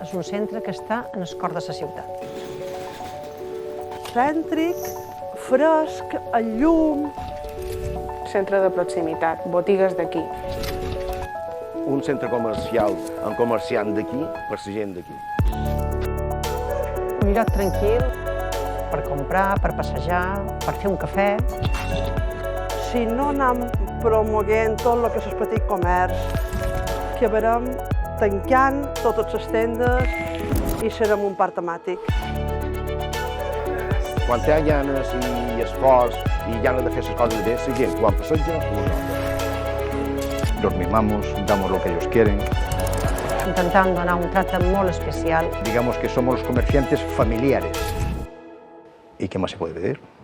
és un centre que està en el cor de la ciutat. Cèntric, fresc, el llum... Centre de proximitat, botigues d'aquí. Un centre comercial amb comerciant d'aquí per la gent d'aquí. Un lloc tranquil per comprar, per passejar, per fer un cafè. Si no anem promoguent tot el que és el petit comerç, acabarem tancant totes les tendes i serem un parc temàtic. Quan hi ha ganes i esforç i ganes de fer les coses bé, la gent quan passeja ho nota. Los mimamos, damos lo que ellos quieren. Intentant donar un tracte molt especial. Digamos que somos los comerciantes familiares. ¿Y qué más se puede pedir?